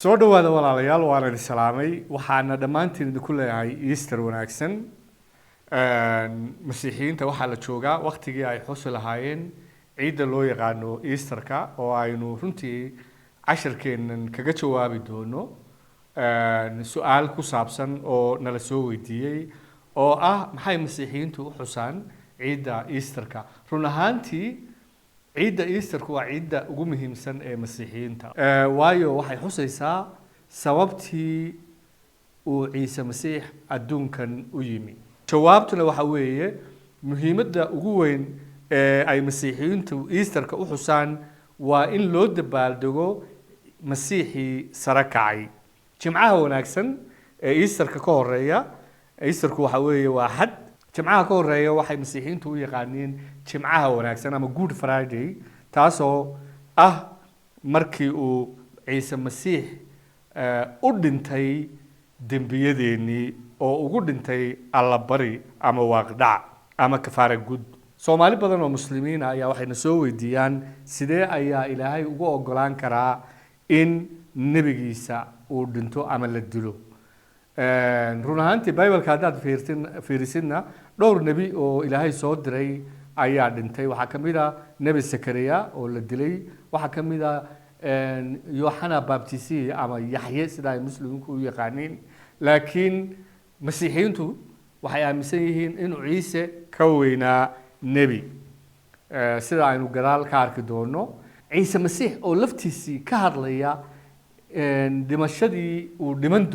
soo dhawaada walaalayaal waan idin salaamay waxaana dhammaantiin idinku leeyahay Easter wanaagsan masiixiyiinta waxaa la joogaa waqtigii ay xusi lahaayeen ciidda loo yaqaano Easterka oo aynu runtii casharkeennan kaga jawaabi doono su'aal ku saabsan oo nala soo weydiiyey oo ah maxay masiixiyiintu u xusaan ciidda Easterka run ahaantii ciidda Easterku waa ciidda ugu muhiimsan ee masiixiyiinta waayo waxay xusaysaa sababtii uu Ciise Masiix adduunkan u yimi jawaabtuna waxa weeye muhiimadda ugu weyn ee ay masiixiyiintu Easterka u xusaan waa in loo dabaaldego masiixii sare kacay jimcaha wanaagsan ee Easterka ka horeeya Easterku waxa weeye waa xad jimcaha ka horeeya waxay masiixiyiintu u yaqaaniin jimcaha wanaagsan ama Good Friday taasoo ah markii uu Ciise Masiix u dhintay dembiyadeenii oo ugu dhintay allabari ama waaqdac ama kafaara gud Soomaali badan oo muslimiin ah ayaa waxayna soo weydiiyaan sidee ayaa Ilaahay ugu ogolaan karaa in nabigiisa uu dhinto ama la dilo run ahaantii Bible-ka haddaad fiirisidna dhowr nebi oo Ilaahay soo diray ayaa dhintay waxaa ka mid ah nebi Sakariya oo la dilay waxaa ka mid ah Yohana Baptisi ama Yaxye sida ay muslimiinku u yaqaaniin laakiin masiixiyiintu waxay aaminsan yihiin in Ciise ka weynaa nebi sida aynu gadaal ka arki doono Ciise Masiix oo laftiisii ka hadlaya dhimashadii uu dhiman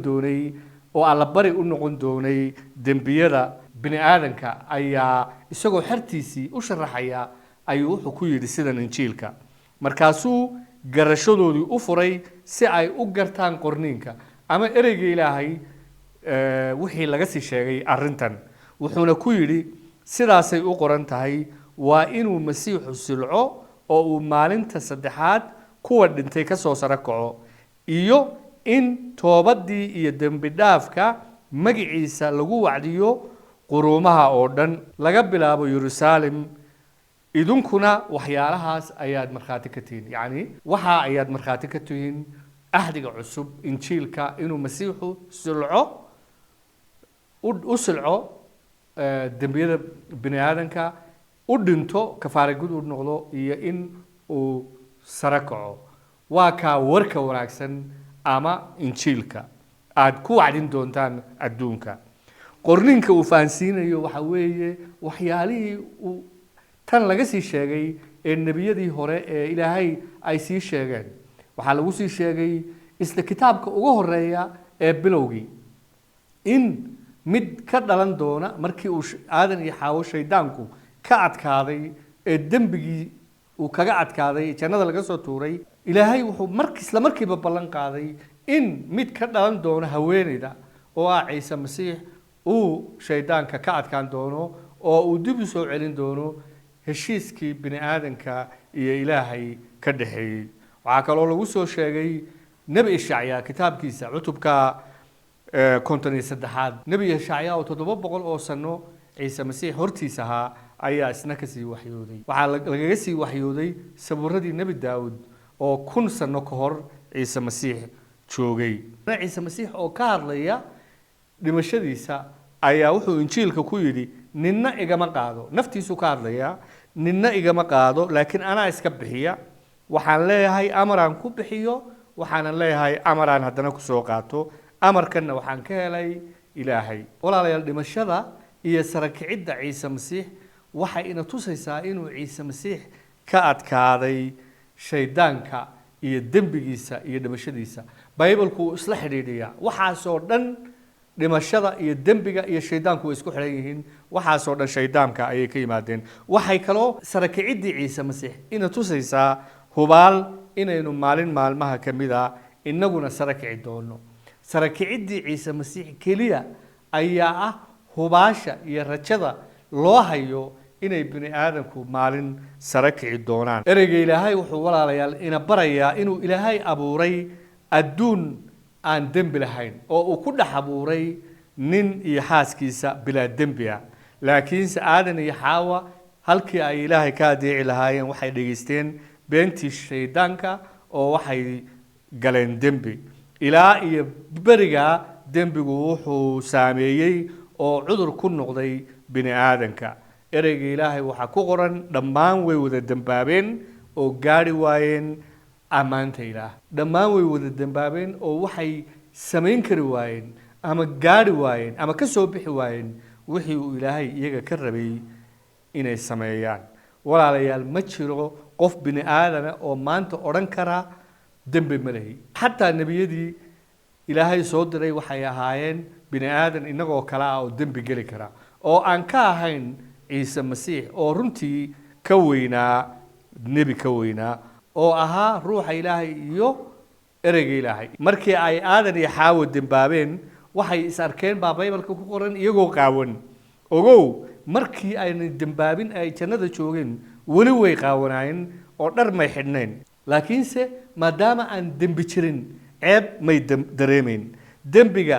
doonay oo allabari u noqon doonay dembiyada bini aadanka ayaa isagoo xertiisii u sharaxaya ayuu wuxuu ku yidhi sidan injiilka markaasuu garashadoodii u furay si ay u gartaan qorniinka ama ereyga Ilaahay wixii laga sii sheegay arrintan wuxuuna ku yidhi sidaasay u qoran tahay waa inuu masiixu silco oo uu maalinta saddexaad kuwa dhintay ka soo sare kaco iyo in toobadii iyo dembi dhaafka magaciisa lagu wacdiyo quruumaha oo dhan laga bilaabo Yerusalem idinkuna waxyaalahaas ayaad markhaati ka tihiin yacni waxa ayaad markhaati ka tihiin ahdiga cusub injiilka inuu masiixu silco u silco dembiyada bini aadanka u dhinto kafaara gud u noqdo iyo in uu sare kaco waa ka warka wanaagsan ama injiilka aad ku wacdin doontaan adduunka qorninka uu faansiinayo waxa weeye waxyaalihii uu tan laga sii sheegay ee nebiyadii hore ee Ilaahay ay sii sheegeen waxa lagu sii sheegay isla kitaabka ugu horeeya ee bilowgii in mid ka dhalan doona markii uu aadan iyo xaawo shaydaanku ka adkaaday ee dembigii uu kaga adkaaday jannada laga soo tuuray Ilaahay wuxuu isla markiiba ballan qaaday in mid ka dhalan doona haweeneyda oo ah Ciise Masiix uu shaydaanka ka adkaan doono oo uu dib u soo celin doono heshiiskii bini aadanka iyo Ilaahay ka dhaxeeyay waxa kaloo lagu soo sheegay nabi Ishacya kitaabkiisa cutubka 53 nabi Ishacya oo 700 oo sano Ciise Masiix hortiisa ahaa ayaa isna ka sii waxyooday waxa lagaga sii waxyooday sabuuradii nabi Daawud oo 1000 sano ka hor Ciise Masiix joogay Ciise Masiix oo ka hadlaya dhimashadiisa ayaa wuxuu injiilka ku yidhi ninna igama qaado naftiisu ka hadlaya ninna igama qaado laakiin anaa iska bixiya waxaan leeyahay amaraan ku bixiyo waxaan leeyahay amaraan haddana ku soo qaato amarkanna waxaan ka helay Ilaahay walaalayaal dhimashada iyo sare kicidda Ciise Masiix waxay ina tusaysaa inuu Ciise Masiix ka adkaaday shaydaanka iyo dembigiisa iyo dhimashadiisa Bible-ku isla xidhiidhiya waxaas oo dhan dhimashada iyo dembiga iyo shaydaanku way isku xiran yihiin waxaas oo dhan shaydaanka ayay ka yimaadeen waxay kaloo sare kicidii Ciise Masiix ina tusaysaa hubaal inaynu maalin maalmaha kamida inaguna sare kici doono sare kicidii Ciise Masiix kaliya ayaa ah hubaasha iyo rajada loo hayo inay bini aadanku maalin sare kici doonaan ereyga Ilaahay wuxuu walaalayaal ina barayaa inuu Ilaahay abuuray adduun aan dembi lahayn oo uu ku dhex abuuray nin iyo xaaskiisa bilaa dembi ah laakiinse aadan iyo xaawa halkii ay Ilaahay ka adeeci lahaayeen waxay dhageysteen beentii shaydaanka oo waxay galeen dembi ilaa iyo berigaa dembigu wuxuu saameeyey oo cudur ku noqday bini aadanka ereyga ilaahay waxaa ku qoran dhammaan way wada dembaabeen oo gaari waayeen ammaanta ilaah dhammaan way wada dembaabeen oo waxay samayn kari waayeen ama gaari waayeen ama ka soo bixi waayeen wixii uu ilaahay iyaga ka rabay inay sameeyaan walaalayaal ma jiro qof bini aadana oo maanta odhan kara dembi ma lehi xataa nebiyadii ilaahay soo diray waxay ahaayeen bini aadan inagoo kale ah oo dembi geli kara oo aan ka ahayn ciise masiix oo runtii ka weynaa nebi ka weynaa oo ahaa ruuxa ilaahay iyo ereyga ilaahay markii ay aadan iyo xaawo dembaabeen waxay is arkeen baa baybalka ku qoran iyagoo qaawan ogow markii ayna dembaabin ay jannada joogeen weli way qaawanaayeen oo dhar may xidhnayn laakiinse maadaama aan dembi jirin ceeb may dareemayn dembiga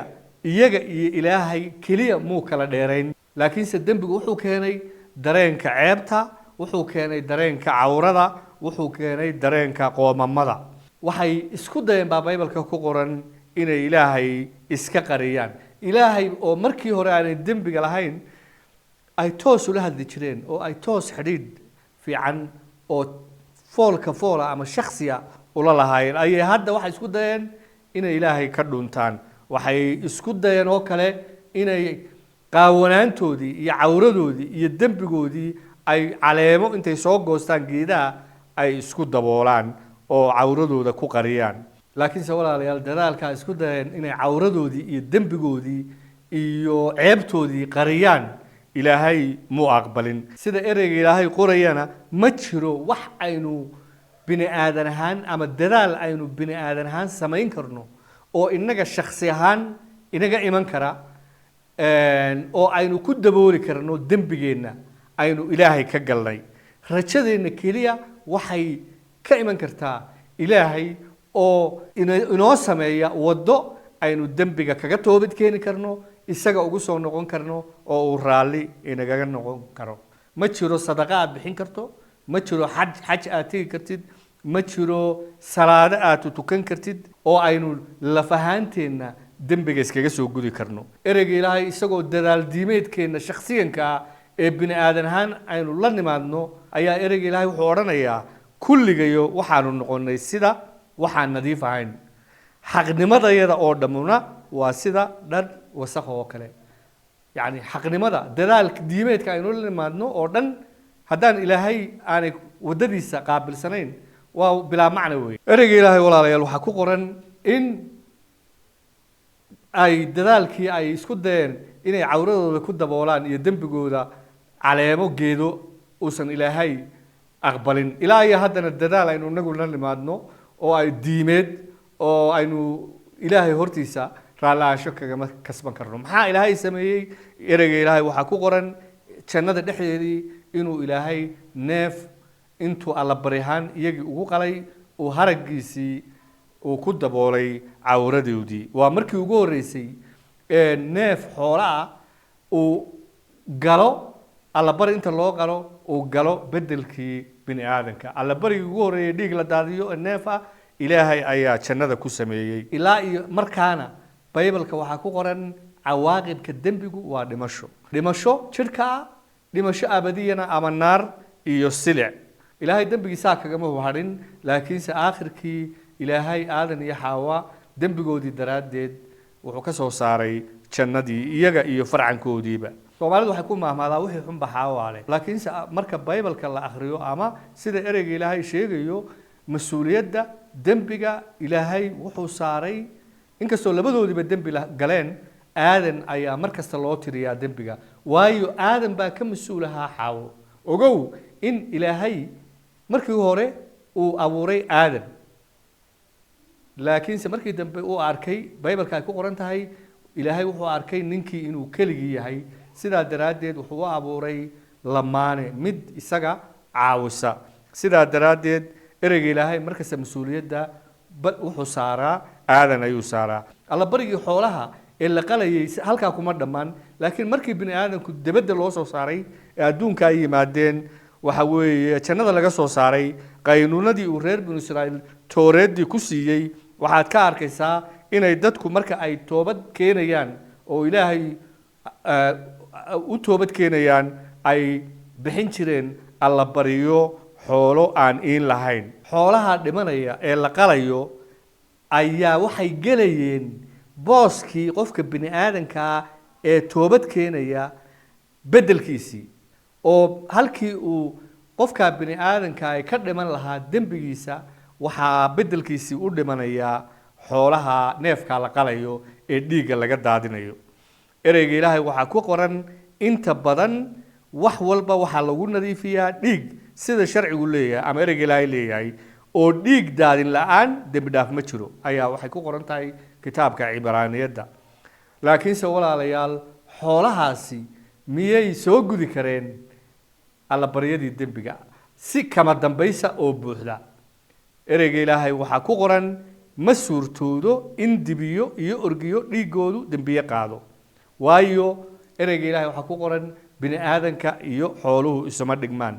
iyaga iyo ilaahay keliya muu kala dheerayn laakiinse dembigu wuxuu keenay dareenka ceebta wuxuu keenay dareenka cawrada wuxuu keenay dareenka qoomamada waxay isku dayeen baa baybalka ku qoran inay ilaahay iska qariyaan ilaahay oo markii hore aanay dembiga lahayn ay toos ula hadli jireen oo ay toos xidhiidh fiican oo foolka foola ama shakhsiya ula lahaayeen ayay hadda waxay isku dayeen inay ilaahay ka dhuntaan waxay isku dayeen oo kale inay qaawanaantoodii iyo cawradoodii iyo dembigoodii ay caleemo intay soo goostaan geedaha ay isku daboolaan oo cawradooda ku qariyaan laakiinse walaalayaal dadaalkaa isku dayeen inay cawradoodii iyo dembigoodii iyo ceebtoodii qariyaan ilaahay muu aqbalin sida ereyga ilaahay qorayana ma jiro wax aynu bini aadan ahaan ama dadaal aynu bini aadan ahaan samayn karno oo inaga shakhsi ahaan inaga iman kara oo aynu ku dabooli karno dembigeenna aynu ilaahay ka galnay rajadeenna keliya waxay ka iman kartaa ilaahay oo inoo sameeya waddo aynu dembiga kaga toobad keeni karno isaga ugu soo noqon karno oo uu raalli inagaga noqon karo ma jiro sadaqa aad bixin karto ma jiro xaj aad tegi kartid ma jiro salaado aad tukan kartid oo aynu lafahaanteenna dembiga iskaga soo gudi karno ereyga ilaahay isagoo dadaal diimeedkeenna shakhsiyanka ah ee bini aadan ahaan aynu la nimaadno ayaa ereyga ilaahay wuxuu odhanayaa kulligayo waxaanu noqonnay sida waxaan nadiif ahayn xaqnimadayada oo dhammuna waa sida dhar wasakh oo kale yacni xaqnimada dadaalka diimeedka aynu la nimaadno oo dhan haddaan ilaahay aanay waddadiisa qaabilsanayn waa bilaa macno weeye ereyga ilaahay walaalayaal waxaa ku qoran in ay dadaalkii ay isku dayeen inay cawradooda ku daboolaan iyo dembigooda caleemo geedo uusan ilaahay aqbalin ilaa iyo haddana dadaal aynu inagu la nimaadno oo ay diimeed oo aynu ilaahay hortiisa raallaansho kagama kasban karno maxaa ilaahay sameeyey ereyga ilaahay waxaa ku qoran jannada dhexdeedii inuu ilaahay neef intuu allabari ahaan iyagii ugu qalay uu haraggiisii uu ku daboolay cawradoodii waa markii ugu horreysay neef xoolo ah uu galo allabari inta loo qalo uu galo beddelkii bini aadanka allabarigii ugu horreeyay dhiig la daadiyo neef ah ilaahay ayaa jannada ku sameeyey ilaa iyo markaana baybalka waxaa ku qoran cawaaqibka dembigu waa dhimasho dhimasho jidhka ah dhimasho abadiyana ama naar iyo silic ilaahay dembigiisaa kagama hadhin laakiinse aakhirkii ilaahay aadan iyo xaawa dembigoodii daraaddeed wuxuu ka soo saaray jannadii iyaga iyo farcankoodiiba soomaalidu waxay ku mahmaadaa wixii xunba xaawaale laakiinse marka baybalka la akhriyo ama sida ereyga ilaahay sheegayo mas-uuliyadda dembiga ilaahay wuxuu saaray inkastoo labadoodiiba dembi galeen aadan ayaa mar kasta loo tiriyaa dembiga waayo aadan baa ka mas-uul ahaa xaawo ogow in ilaahay markii hore uu abuuray aadan laakiinse markii dambe uu arkay baybalka ay ku qoran tahay ilaahay wuxuu arkay ninkii inuu keligii yahay sidaa daraaddeed wuxuu u abuuray lamaane mid isaga caawisa sidaa daraaddeed ereyga ilaahay markasta mas-uuliyadda wuxuu saaraa aadan ayuu saaraa allabarigii xoolaha ee la qalayay halkaa kuma dhammaan laakiin markii bini aadanku debadda loo soo saaray ee adduunka ay yimaadeen waxa weeye jannada laga soo saaray qaynuunadii uu reer binu israa'iil tooreeddii ku siiyey waxaad ka arkaysaa inay dadku marka ay toobad keenayaan oo ilaahay u toobad keenayaan ay bixin jireen alla bariyo xoolo aan iin lahayn xoolaha dhimanaya ee la qalayo ayaa waxay gelayeen booskii qofka bini aadanka ee toobad keenaya bedelkiisii oo halkii uu qofka bini aadanka ay ka dhiman lahaa dembigiisa waxaa bedelkiisii u dhimanaya xoolaha neefka la qalayo ee dhiigga laga daadinayo ereyga ilaahay waxaa ku qoran inta badan wax walba waxaa lagu nadiifiyaa dhiig sida sharcigu leeyahay ama ereyga ilaahay leeyahay oo dhiig daadin la'aan dembi dhaaf ma jiro ayaa waxay ku qoran tahay kitaabka cibraaniyadda laakiinse walaalayaal xoolahaasi miyay soo gudi kareen alla baryadii dembiga si kama dambaysa oo buuxda ereyga ilaahay waxaa ku qoran ma suurtoodo in dibiyo iyo orgiyo dhiigoodu dembiye qaado waayo ereyga ilaahay waxaa ku qoran bini aadanka iyo xooluhu isuma dhigmaan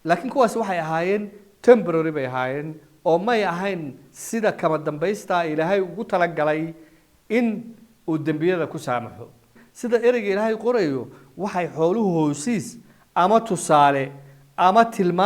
laakiin kuwaas waxay ahaayeen temporary bay ahaayeen oo may ahayn sida kama dambaysta ilaahay ugu talagalay in uu dembiyada ku saamaxo sida ereyga ilaahay qorayo waxay xooluhu hoosiis ama tusaale ama tilmaam